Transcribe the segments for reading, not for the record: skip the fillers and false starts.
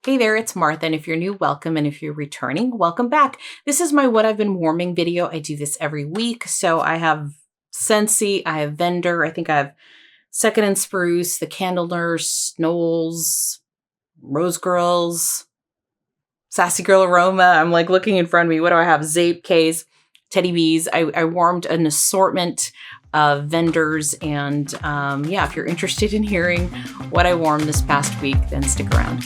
Hey there, it's Martha, and if you're new, welcome, and if you're returning, welcome back. This is my What I've Been Warming video. I do this every week, so I have Scentsy, I have Vendor, I think I have Second and Spruce, The Candle Nurse, Knowles, Rose Girls, Sassy Girl Aroma. I'm like looking in front of me. What do I have? Zeep, K's, Teddy Bees. I warmed an assortment of vendors, and yeah, if you're interested in hearing what I warmed this past week, then stick around.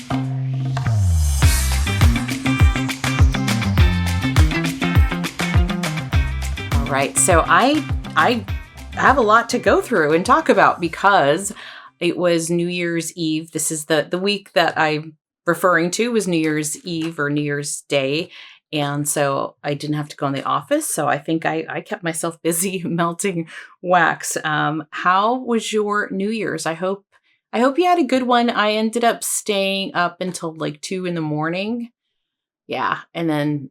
All right, so I have a lot to go through and talk about because it was New Year's Eve. This is the week that I'm referring to was New Year's Eve or New Year's Day. And so I didn't have to go in the office. So I think I kept myself busy melting wax. How was your New Year's? I hope you had a good one. I ended up staying up until like 2 a.m. Yeah. And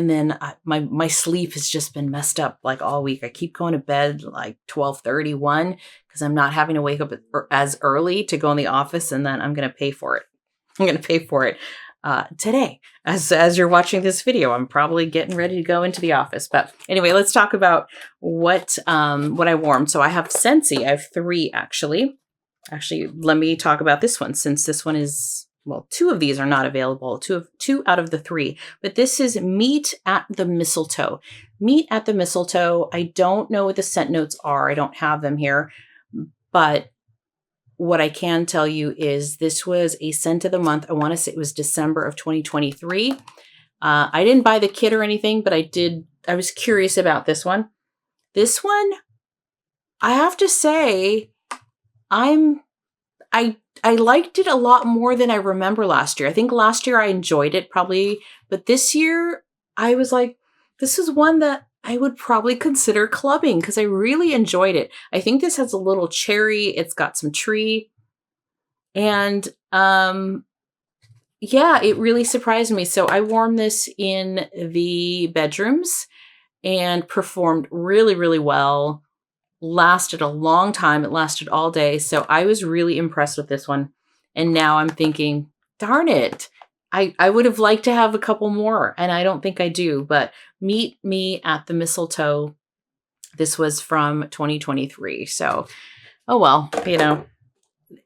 then my sleep has just been messed up like all week. I keep going to bed like 12:31 because I'm not having to wake up as early to go in the office, and then I'm going to pay for it. I'm going to pay for it today. As you're watching this video, I'm probably getting ready to go into the office. But anyway, let's talk about what I warmed. So I have Scentsy. I have 3 actually. Actually, let me talk about this one since this one is, well, 2 of these are not available, 2 out of the 3, but this is Meet at the Mistletoe. Meet at the Mistletoe. I don't know what the scent notes are. I don't have them here, but what I can tell you is this was a scent of the month. I want to say it was December of 2023. I didn't buy the kit or anything, but I was curious about this one. This one, I have to say, I liked it a lot more than I remember last year. I think last year I enjoyed it probably, but this year I was like, this is one that I would probably consider clubbing because I really enjoyed it. I think this has a little cherry. It's got some tree. And yeah, it really surprised me. So I warmed this in the bedrooms and performed really, really well. Lasted a long time. It lasted all day. So I was really impressed with this one. And now I'm thinking, darn it. I would have liked to have a couple more, and I don't think I do, but Meet Me at the Mistletoe. This was from 2023. So, oh well,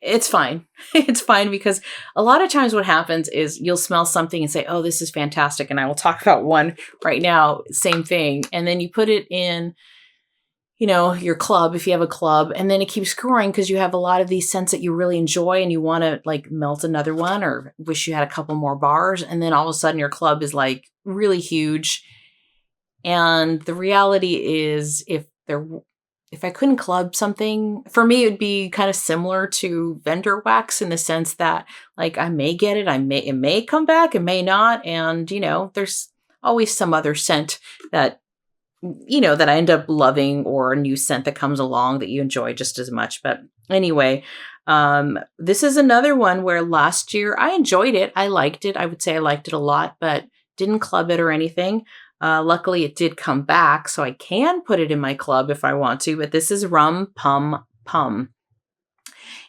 it's fine. It's fine because a lot of times what happens is you'll smell something and say, oh, this is fantastic. And I will talk about one right now, same thing. And then you put it in your club, if you have a club, and then it keeps growing because you have a lot of these scents that you really enjoy and you want to like melt another one or wish you had a couple more bars. And then all of a sudden your club is like really huge. And the reality is if I couldn't club something, for me, it would be kind of similar to vendor wax in the sense that like I may get it, it may come back, it may not. And, there's always some other scent that that I end up loving or a new scent that comes along that you enjoy just as much. But anyway, this is another one where last year I enjoyed it. I liked it. I would say I liked it a lot, but didn't club it or anything. Luckily, it did come back, so I can put it in my club if I want to. But this is Rum Pum Pum.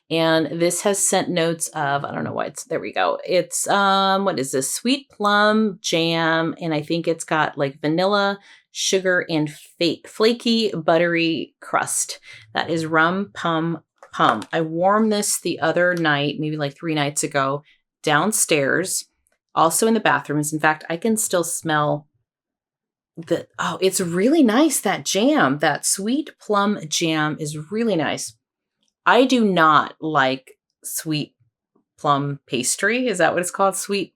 And this has scent notes of, I don't know why there we go. It's, what is this? Sweet plum jam. And I think it's got like vanilla, sugar, and flaky, buttery crust. That is Rum Pum Pum. I warmed this the other night, maybe like 3 nights ago, downstairs, also in the bathrooms. In fact, I can still smell it's really nice. That jam, that sweet plum jam is really nice. I do not like sweet plum pastry. Is that what it's called? Sweet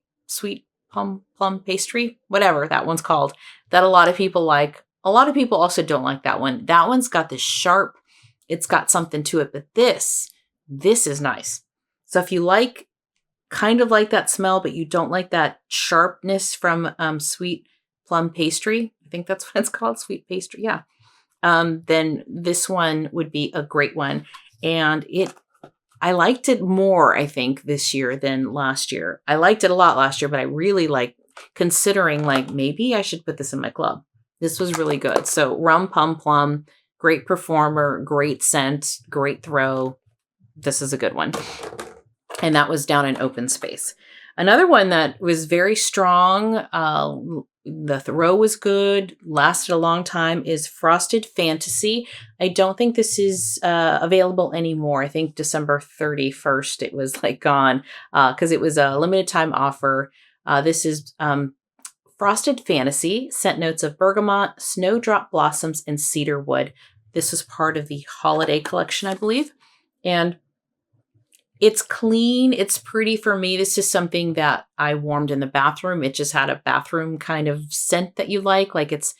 plum pastry? Whatever that one's called. That a lot of people like. A lot of people also don't like that one. That one's got this sharp, it's got something to it, but this is nice. So if you kind of like that smell, but you don't like that sharpness from sweet plum pastry, I think that's what it's called, sweet pastry. Yeah. Then this one would be a great one. And I liked it more, I think, this year than last year. I liked it a lot last year, but I really like considering like maybe I should put this in my club. This was really good. So Rum Pum Plum, great performer, great scent, great throw. This is a good one. And that was down in open space. Another one that was very strong, the throw was good, lasted a long time, is Frosted Fantasy. I don't think this is available anymore. I think December 31st it was like gone because it was a limited time offer. This is Frosted Fantasy, scent notes of bergamot, snowdrop blossoms, and cedar wood. This was part of the holiday collection, I believe. And it's clean. It's pretty for me. This is something that I warmed in the bathroom. It just had a bathroom kind of scent that you like. Like it's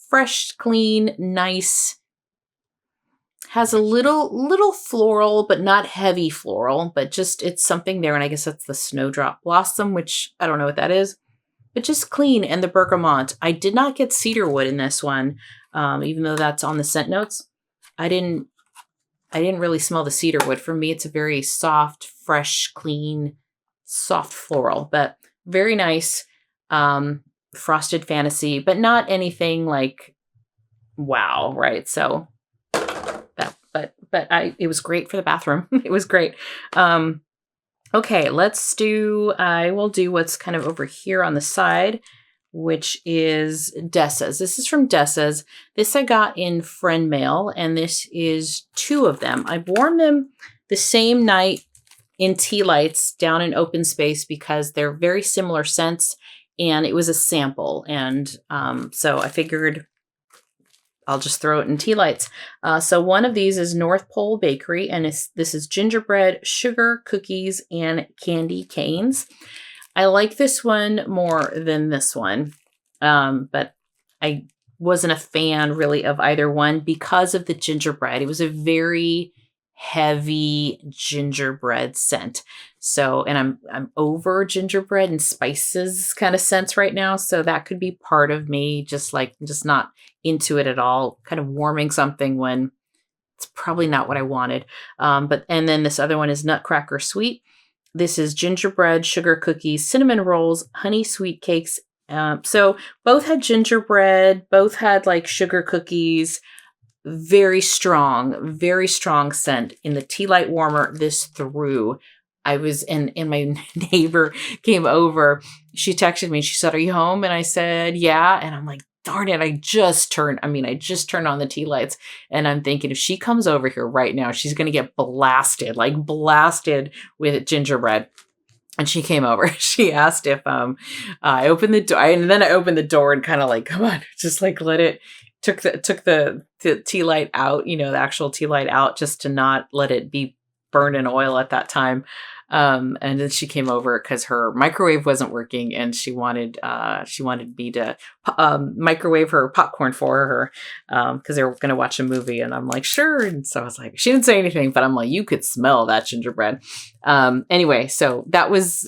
fresh, clean, nice. Has a little floral, but not heavy floral, but just it's something there. And I guess that's the snowdrop blossom, which I don't know what that is, but just clean. And the bergamot. I did not get cedarwood in this one, even though that's on the scent notes. I didn't really smell the cedarwood. For me, it's a very soft, fresh, clean, soft floral, but very nice. Frosted Fantasy, but not anything like wow, right? So it was great for the bathroom. It was great. Okay, I will do what's kind of over here on the side, which is Dessa's. This is from Dessa's. This I got in friend mail, and this is 2 of them. I warmed them the same night in tea lights down in open space because they're very similar scents, and it was a sample. And so I figured I'll just throw it in tea lights. So one of these is North Pole Bakery, and this is gingerbread, sugar, cookies, and candy canes. I like this one more than this one, but I wasn't a fan really of either one because of the gingerbread. It was a very heavy gingerbread scent. So, and I'm over gingerbread and spices kind of scents right now. So that could be part of me just not into it at all, kind of warming something when it's probably not what I wanted. And then this other one is Nutcracker Sweet. This is gingerbread, sugar cookies, cinnamon rolls, honey sweet cakes. So both had gingerbread, both had like sugar cookies, very strong scent. In the tea light warmer, this threw. And my neighbor came over. She texted me. She said, "Are you home?" And I said, "Yeah." And I'm like, darn it, I just turned on the tea lights. And I'm thinking if she comes over here right now, she's going to get blasted with gingerbread. And she came over. She asked if I opened the door. And then I opened the door and kind of like, come on, just like let it, took the tea light out, the actual tea light out just to not let it be burned in oil at that time. And then she came over because her microwave wasn't working, and she wanted me to microwave her popcorn for her because they were going to watch a movie. And I'm like, sure. And so I was like, she didn't say anything, but I'm like, you could smell that gingerbread. Anyway, so that was,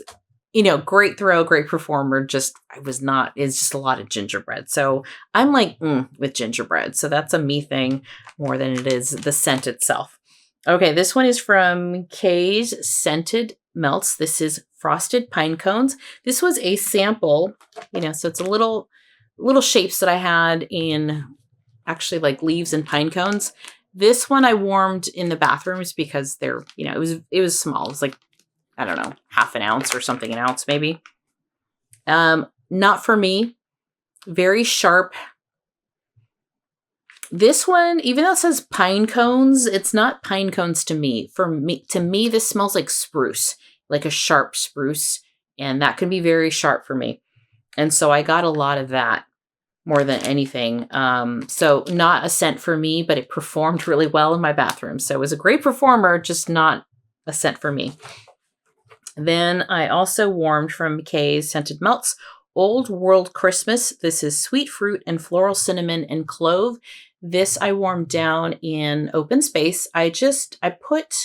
great throw, great performer. It's just a lot of gingerbread. So I'm like, with gingerbread. So that's a me thing more than it is the scent itself. Okay, this one is from Kay's Scented Melts. This is Frosted Pine Cones. This was a sample, so it's a little shapes that I had in actually like leaves and pine cones. This one I warmed in the bathrooms because they're, it was small. It was like, I don't know, half an ounce or something, an ounce maybe. Not for me. Very sharp. This one, even though it says pine cones, it's not pine cones to me. To me, this smells like spruce, like a sharp spruce. And that can be very sharp for me. And so I got a lot of that more than anything. So not a scent for me, but it performed really well in my bathroom. So it was a great performer, just not a scent for me. Then I also warmed from Kay's Scented Melts, Old World Christmas. This is sweet fruit and floral cinnamon and clove. This I warmed down in open space. I put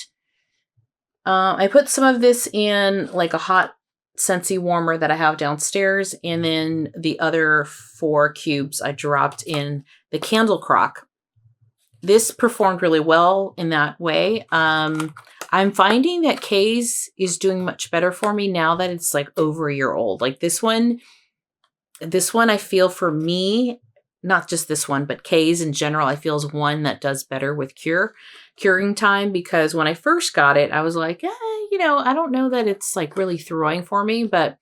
some of this in like a hot Scentsy warmer that I have downstairs. And then the other 4 cubes I dropped in the candle crock. This performed really well in that way. I'm finding that Kay's is doing much better for me now that it's like over a year old. Like this one I feel for me, not just this one, but Kay's in general, I feel is one that does better with curing time, because when I first got it, I was like, I don't know that it's like really throwing for me, but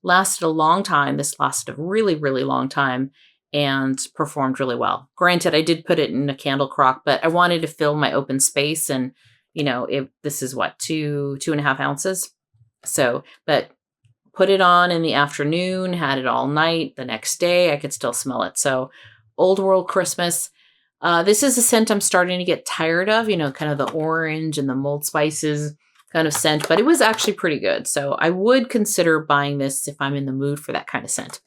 lasted a long time. This lasted a really, really long time and performed really well. Granted, I did put it in a candle crock, but I wanted to fill my open space. And, this is what, 2.5 ounces. So, but put it on in the afternoon, had it all night. The next day, I could still smell it. So, Old World Christmas. This is a scent I'm starting to get tired of, kind of the orange and the mulled spices kind of scent, but it was actually pretty good. So I would consider buying this if I'm in the mood for that kind of scent.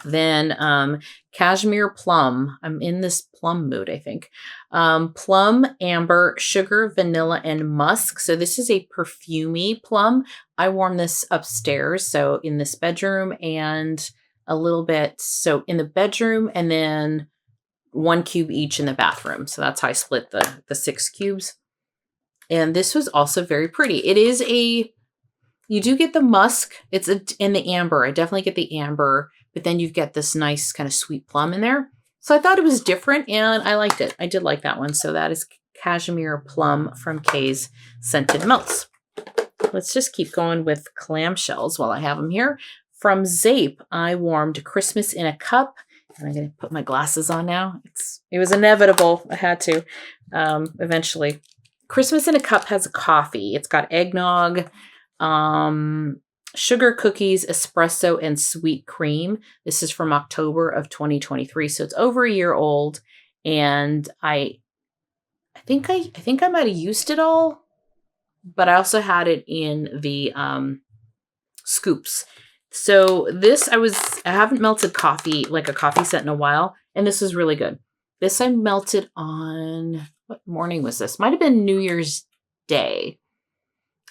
Then Cashmere Plum. I'm in this plum mood, I think. Plum, amber, sugar, vanilla, and musk. So this is a perfumey plum. I warm this upstairs, so in this bedroom and a little bit. So in the bedroom and then 1 cube each in the bathroom. So that's how I split the 6 cubes. And this was also very pretty. You do get the musk. It's in the amber. I definitely get the amber, but then you get this nice kind of sweet plum in there. So I thought it was different and I liked it. I did like that one. So that is Cashmere Plum from Kay's Scented Melts. Let's just keep going with clamshells while I have them here. From Zeep, I warmed Christmas in a Cup. And I'm going to put my glasses on now. It was inevitable. I had to eventually. Christmas in a Cup has a coffee. It's got eggnog, sugar cookies, espresso, and sweet cream. This is from October of 2023, so it's over a year old. And I think I might have used it all, but I also had it in the scoops. So this I haven't melted coffee, like a coffee scent, in a while, and this is really good. This I melted on, what morning was this? Might have been New Year's Day.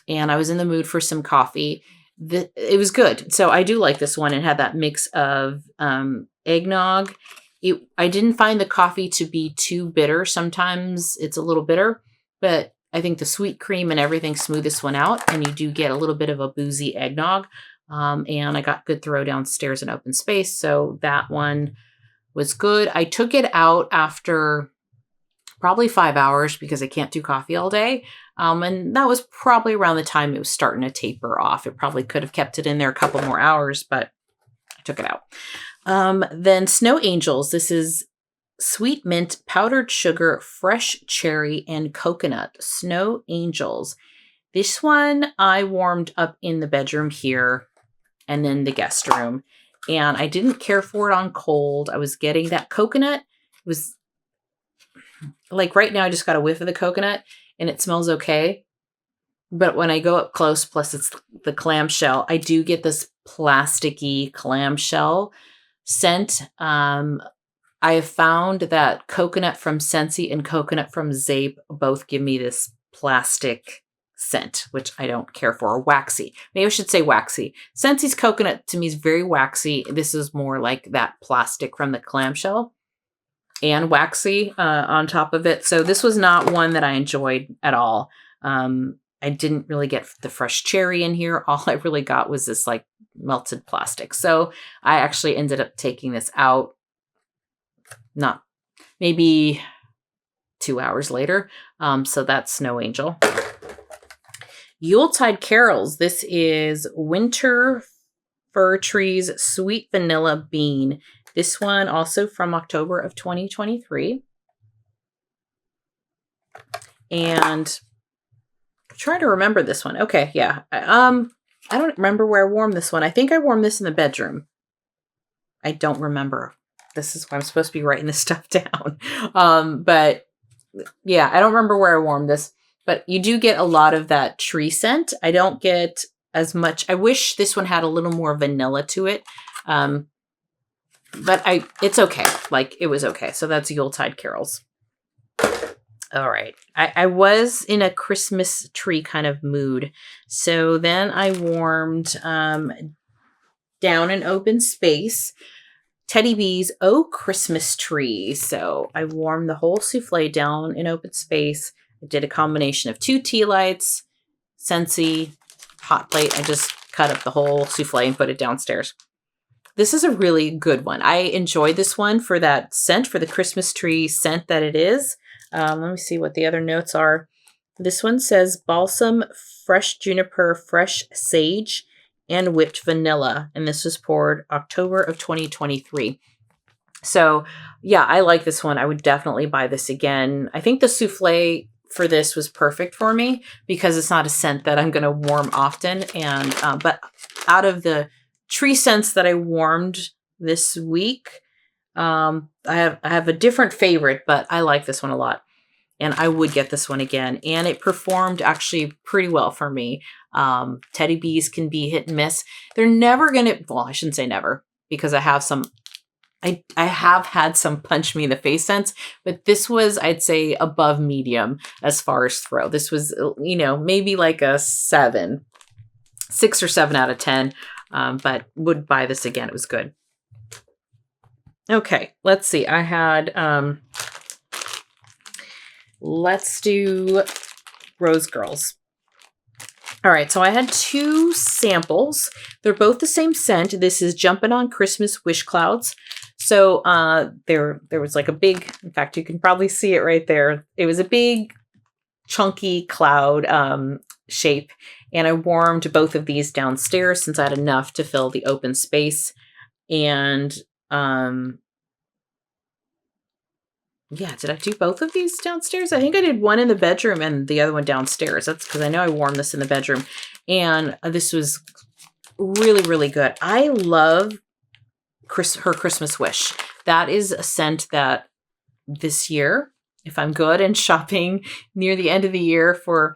And I was in the mood for some coffee. It was good. So I do like this one. It had that mix of eggnog. I didn't find the coffee to be too bitter. Sometimes it's a little bitter, but I think the sweet cream and everything smooth this one out. And you do get a little bit of a boozy eggnog. And I got good throw downstairs in open space. So that one was good. I took it out after probably 5 hours because I can't do coffee all day. And that was probably around the time it was starting to taper off. It probably could have kept it in there a couple more hours, but I took it out. Then Snow Angels. This is sweet mint, powdered sugar, fresh cherry, and coconut. Snow Angels. This one I warmed up in the bedroom here and then the guest room. And I didn't care for it on cold. I was getting that coconut. It was like right now I just got a whiff of the coconut and it smells okay. But when I go up close, plus it's the clamshell, I do get this plasticky clamshell scent. I have found that coconut from Scentsy and coconut from Zeep both give me this plastic scent, which I don't care for, or waxy. Maybe I should say waxy. Scentsy's coconut to me is very waxy. This is more like that plastic from the clamshell and waxy on top of it. So this was not one that I enjoyed at all. I didn't really get the fresh cherry in here. All I really got was this like melted plastic. So I actually ended up taking this out, not maybe 2 hours later. So that's Snow Angel. Yuletide Carols. This is Winter Fir Trees Sweet Vanilla Bean. This one also from October of 2023. And I'm trying to remember this one. Okay, yeah. I don't remember where I warmed this one. I think I warmed this in the bedroom. I don't remember. This is why I'm supposed to be writing this stuff down. But yeah, I don't remember where I warmed this. But you do get a lot of that tree scent. I don't get as much. I wish this one had a little more vanilla to it. But it's okay. Like, it was okay. So that's Yuletide Carols. All right. I was in a Christmas tree kind of mood. So then I warmed Down in Open Space Teddy B's Oh Christmas Tree. So I warmed the whole souffle down in open space. I did a combination of 2 tea lights, Scentsy, hot plate. I just cut up the whole souffle and put it downstairs. This is a really good one. I enjoyed this one for that scent, for the Christmas tree scent that it is. Let me see what the other notes are. This one says balsam, fresh juniper, fresh sage, and whipped vanilla. And this was poured October of 2023. So yeah, I like this one. I would definitely buy this again. I think the souffle for this was perfect for me because it's not a scent that I'm going to warm often. And, but out of the tree scents that I warmed this week, I have a different favorite, but I like this one a lot. And I would get this one again. And it performed actually pretty well for me. Teddy bees can be hit and miss. They're never going to, well, I shouldn't say never, because I have had some punch me in the face scents, but this was, I'd say, above medium as far as throw. This was, maybe like a 6 or 7 out of 10, but would buy this again. It was good. Okay, let's see. I had, let's do Rose Girls. All right, so I had 2 samples. They're both the same scent. This is Jumpin' on Christmas Wish Clouds. So there was like a big, in fact, you can probably see it right there. It was a big, chunky cloud shape. And I warmed both of these downstairs since I had enough to fill the open space. And yeah, did I do both of these downstairs? I think I did one in the bedroom and the other one downstairs. That's because I know I warmed this in the bedroom. And this was really, really good. I love her Christmas Wish. That is a scent that this year, if I'm good and shopping near the end of the year from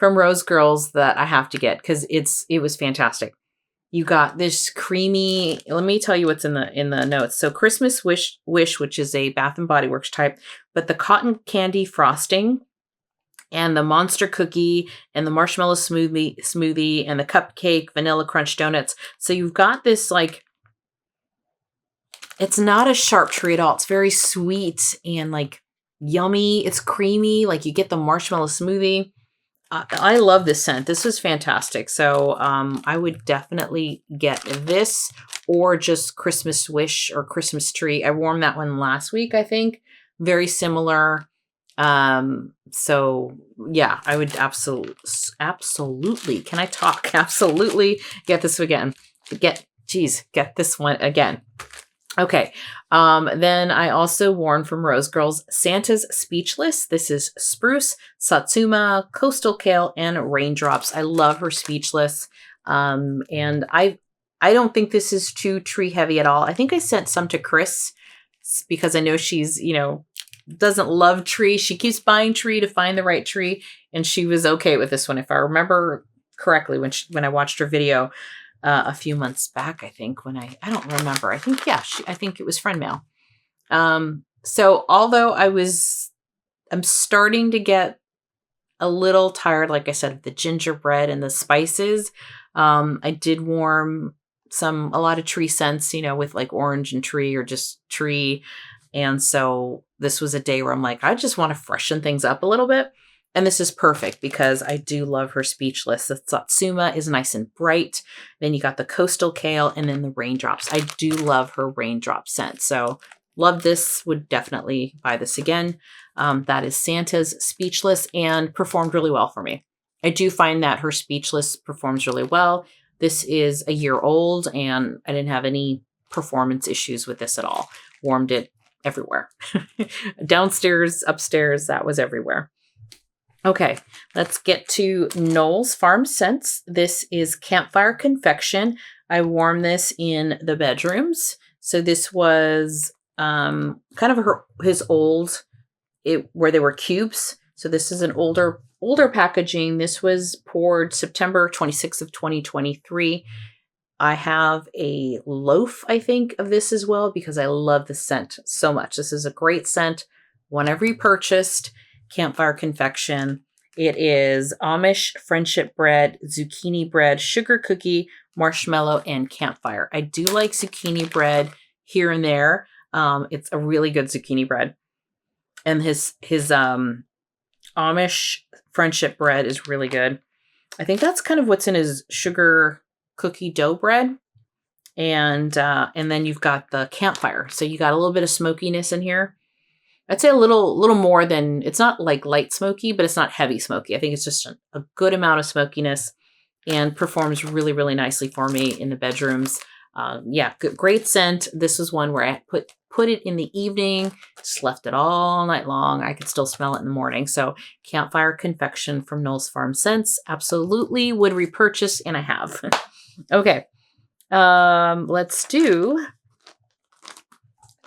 Rose Girls, that I have to get because it was fantastic. You got this creamy, let me tell you what's in the notes. So Christmas Wish, which is a Bath and Body Works type, but the cotton candy frosting and the monster cookie and the marshmallow smoothie and the cupcake vanilla crunch donuts. So you've got this like, it's not a sharp tree at all. It's very sweet and like yummy. It's creamy. Like you get the marshmallow smoothie. I love this scent. This was fantastic. So I would definitely get this or just Christmas Wish or Christmas Tree. I warmed that one last week, I think. Very similar. So yeah, I would absolutely, can I talk? Absolutely get this again. Get this one again. Okay. Then I also warmed from Rose Girls Santa's Speechless. This is Spruce, Satsuma, Coastal Kale, and Raindrops. I love her Speechless. And I don't think this is too tree heavy at all. I think I sent some to Chris because I know she's, doesn't love tree. She keeps buying tree to find the right tree. And she was okay with this one. If I remember correctly, when I watched her video, a few months back, I think, when I don't remember. I think, yeah, I think it was friend mail. So although I'm starting to get a little tired, like I said, of the gingerbread and the spices, I did warm a lot of tree scents, with like orange and tree or just tree. And so this was a day where I'm like, I just want to freshen things up a little bit. And this is perfect because I do love her Speechless. The Satsuma is nice and bright. Then you got the Coastal Kale and then the Raindrops. I do love her Raindrop scent. So love this. Would definitely buy this again. That is Santa's Speechless and performed really well for me. I do find that her Speechless performs really well. This is a year old and I didn't have any performance issues with this at all. Warmed it everywhere. Downstairs, upstairs, that was everywhere. Okay, let's get to Knowles Farm Scents. This is Campfire Confection. I warmed this in the bedrooms. So this was kind of his old, where they were cubes. So this is an older packaging. This was poured September 26th of 2023. I have a loaf, I think, of this as well because I love the scent so much. This is a great scent. One I've repurchased. Campfire Confection. It is Amish friendship bread, zucchini bread, sugar cookie, marshmallow, and campfire. I do like zucchini bread here and there. It's a really good zucchini bread. And his Amish friendship bread is really good. I think that's kind of what's in his sugar cookie dough bread. And then you've got the campfire. So you got a little bit of smokiness in here. I'd say a little more than, it's not like light smoky, but it's not heavy smoky. I think it's just a good amount of smokiness and performs really, really nicely for me in the bedrooms. Yeah, great scent. This was one where I put it in the evening, just left it all night long. I could still smell it in the morning. So Campfire Confection from Knowles Farm Scents. Absolutely would repurchase, and I have. Okay. Let's do,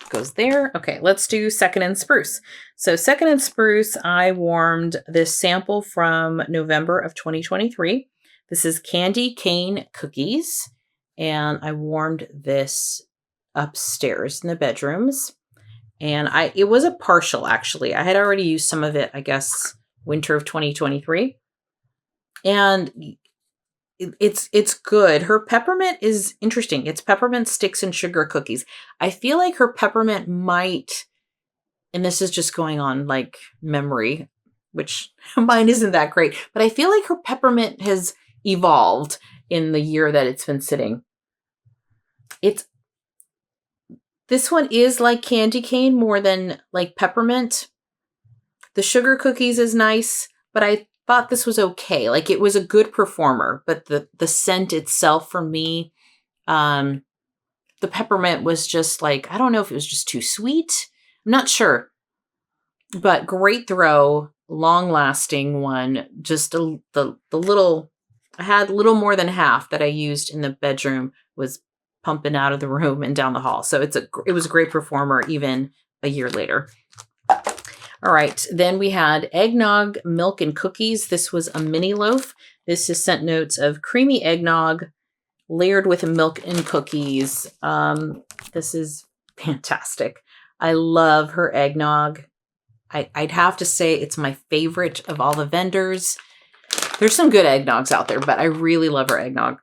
goes there. Okay, let's do Second and Spruce. So Second and Spruce, I warmed this sample from November of 2023. This is Candy Cane Cookies, and I warmed this upstairs in the bedrooms. And it was a partial, actually. I had already used some of it, I guess, winter of 2023. And it's good. Her peppermint is interesting. It's peppermint sticks and sugar cookies. I feel like her peppermint might, and this is just going on like memory, which mine isn't that great, but I feel like her peppermint has evolved in the year that it's been sitting. This one is like candy cane more than like peppermint. The sugar cookies is nice, but I thought this was okay. Like, it was a good performer, but the scent itself for me, the peppermint was just like, I don't know if it was just too sweet. I'm not sure, but great throw, long lasting one. Just the little, I had a little more than half that I used in the bedroom was pumping out of the room and down the hall. So it was a great performer even a year later. All right, then we had Eggnog, Milk, and Cookies. This was a mini loaf. This is scent notes of creamy eggnog layered with milk and cookies. This is fantastic. I love her eggnog. I'd have to say it's my favorite of all the vendors. There's some good eggnogs out there, but I really love her eggnog.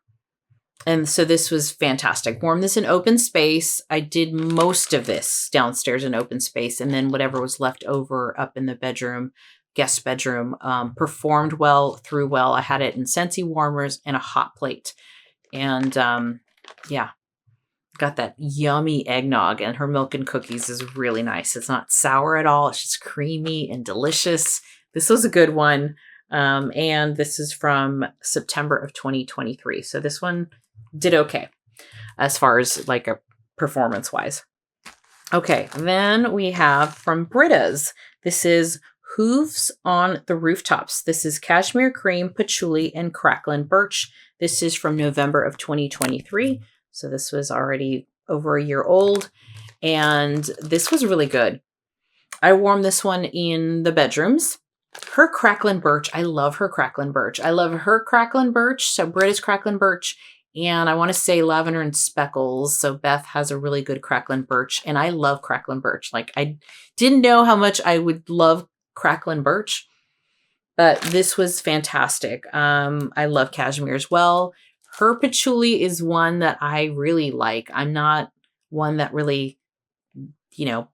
And so this was fantastic. Warmed this in open space. I did most of this downstairs in open space, and then whatever was left over up in the bedroom, guest bedroom, performed well, threw well. I had it in Scentsy warmers and a hot plate. And yeah, got that yummy eggnog, and her milk and cookies is really nice. It's not sour at all. It's just creamy and delicious. This was a good one. And this is from September of 2023. So this one did okay as far as like a performance wise. Okay, then we have from Britta's. This is Hooves on the Rooftops. This is cashmere cream, patchouli, and crackling birch. This is from November of 2023. So this was already over a year old, and this was really good. I warmed this one in the bedrooms. Her crackling birch, I love her crackling birch. I love her crackling birch, so Britta's crackling birch, and I want to say lavender and speckles. So Beth has a really good crackling birch, and I love crackling birch. Like, I didn't know how much I would love crackling birch, but this was fantastic. I love cashmere as well. Her patchouli is one that I really like. I'm not one that really,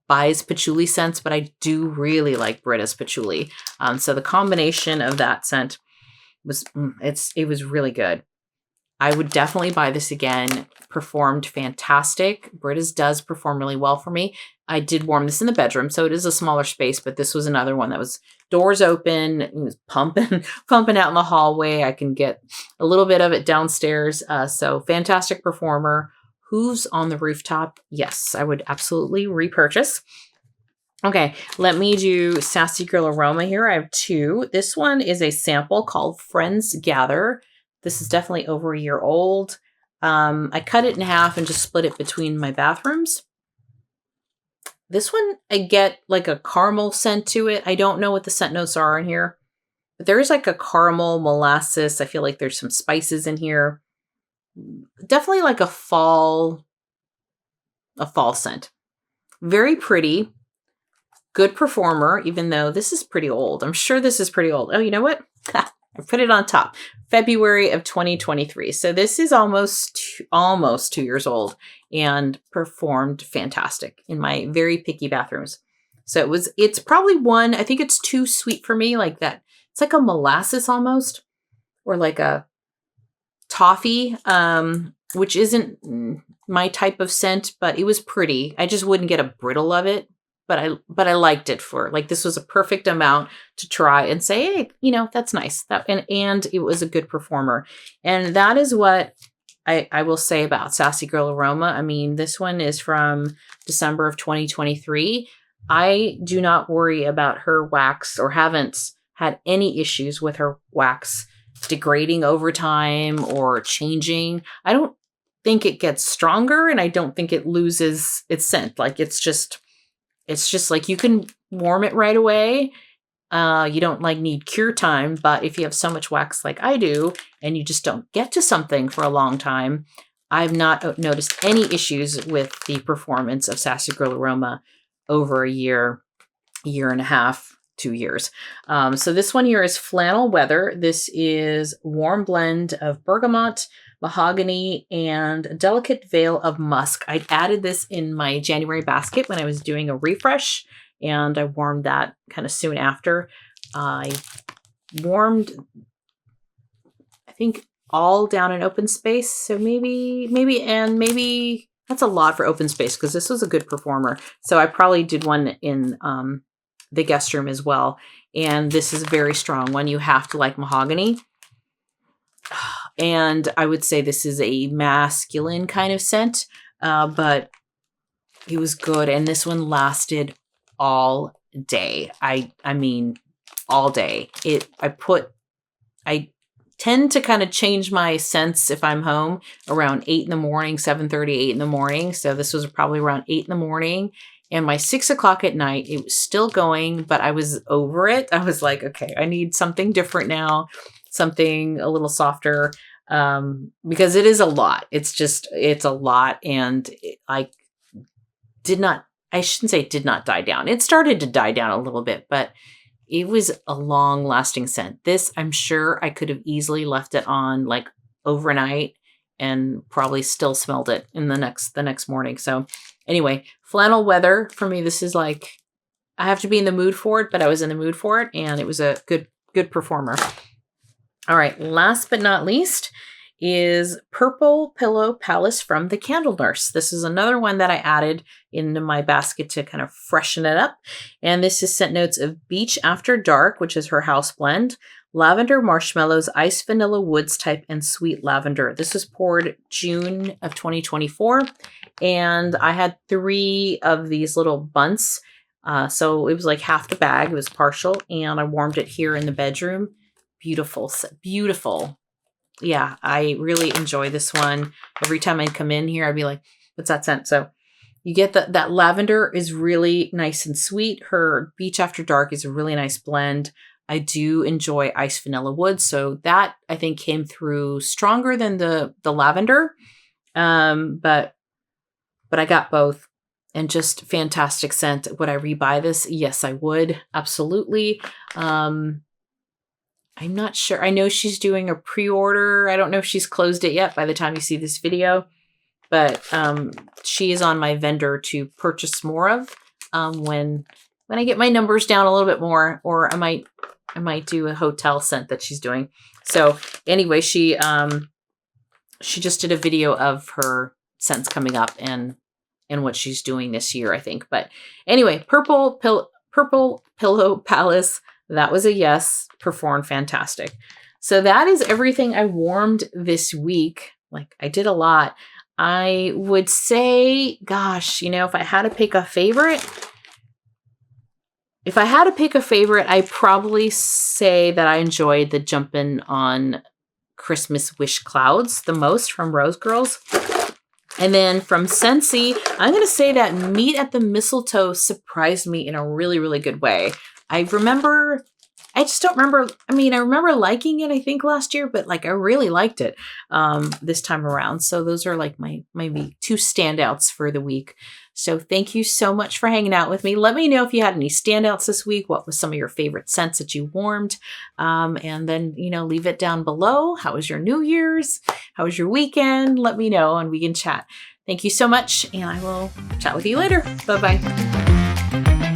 buys patchouli scents, but I do really like Britta's patchouli. So the combination of that scent was, it was really good. I would definitely buy this again. Performed fantastic. Britta's does perform really well for me. I did warm this in the bedroom, so it is a smaller space, but this was another one that was doors open. It was pumping out in the hallway. I can get a little bit of it downstairs. So fantastic performer. Hooves on the Rooftop. Yes, I would absolutely repurchase. Okay, let me do Sassy Girl Aroma here. I have two. This one is a sample called Friends Gather. This is definitely over a year old. I cut it in half and just split it between my bathrooms. This one, I get like a caramel scent to it. I don't know what the scent notes are in here, but there is like a caramel molasses. I feel like there's some spices in here. Definitely like a fall scent. Very pretty. Good performer, even though this is pretty old. I'm sure this is pretty old. Oh, you know what? I put it on top. February of 2023. So this is almost 2 years old and performed fantastic in my very picky bathrooms. So it's probably one, I think it's too sweet for me, like that. It's like a molasses almost, or like a toffee, which isn't my type of scent, but it was pretty. I just wouldn't get a brittle of it. but I liked it for like, this was a perfect amount to try and say, hey, you know, that's nice. And it was a good performer. And that is what I will say about Sassy Girl Aroma. I mean, this one is from December of 2023. I do not worry about her wax, or haven't had any issues with her wax degrading over time or changing. I don't think it gets stronger, and I don't think it loses its scent. Like, it's just like, you can warm it right away. You don't like need cure time, but if you have so much wax like I do, and you just don't get to something for a long time, I've not noticed any issues with the performance of Sassy Girl Aroma over a year and a half, 2 years. So this one here is Flannel Weather. This is warm blend of bergamot, mahogany, and a delicate veil of musk. I added this in my January basket when I was doing a refresh, and I warmed that kind of soon after. I warmed, I think, all down in open space. So maybe that's a lot for open space, because this was a good performer. So I probably did one in the guest room as well. And this is a very strong one. You have to like mahogany. And I would say this is a masculine kind of scent, but it was good. And this one lasted all day. I mean, all day. I tend to kind of change my scents if I'm home around 8 in the morning, 7:30, 8 in the morning. So this was probably around 8 in the morning. And by 6 o'clock at night, it was still going, but I was over it. I was like, okay, I need something different now, something a little softer, because it is a lot. It's a lot. And I shouldn't say it did not die down. It started to die down a little bit, but it was a long lasting scent. This, I'm sure I could have easily left it on like overnight and probably still smelled it in the next morning. So anyway, Flannel Weather for me, this is like, I have to be in the mood for it, but I was in the mood for it, and it was a good performer. All right, last but not least is Purple Pillow Palace from the Candle Nurse. This is another one that I added into my basket to kind of freshen it up. And this is scent notes of Beach After Dark, which is her house blend, lavender marshmallows, ice vanilla woods type, and sweet lavender. This was poured June of 2024. And I had 3 of these little bunts. So it was like half the bag. It was partial. And I warmed it here in the bedroom. Beautiful, beautiful. Yeah, I really enjoy this one. Every time I come in here, I'd be like, what's that scent? So you get that lavender is really nice and sweet. Her Beach After Dark is a really nice blend. I do enjoy Ice Vanilla Wood. So that, I think, came through stronger than the lavender. But I got both, and just fantastic scent. Would I rebuy this? Yes, I would. Absolutely. I'm not sure. I know she's doing a pre-order. I don't know if she's closed it yet by the time you see this video, but she is on my vendor to purchase more of when I get my numbers down a little bit more, or I might do a hotel scent that she's doing. So anyway, she just did a video of her scents coming up and what she's doing this year, I think. But anyway, Purple Pillow Palace. That was a yes. Performed fantastic. So that is everything I warmed this week. Like, I did a lot. I would say, gosh, if I had to pick a favorite, I'd probably say that I enjoyed the Jumpin' on Christmas Wish Clouds the most from Rose Girls. And then from Scentsy, I'm going to say that Meet at the Mistletoe surprised me in a really, really good way. I just don't remember. I mean, I remember liking it, I think, last year, but like, I really liked it this time around. So those are like my maybe 2 standouts for the week. So thank you so much for hanging out with me. Let me know if you had any standouts this week. What was some of your favorite scents that you warmed? And then, leave it down below. How was your New Year's? How was your weekend? Let me know and we can chat. Thank you so much. And I will chat with you later. Bye-bye.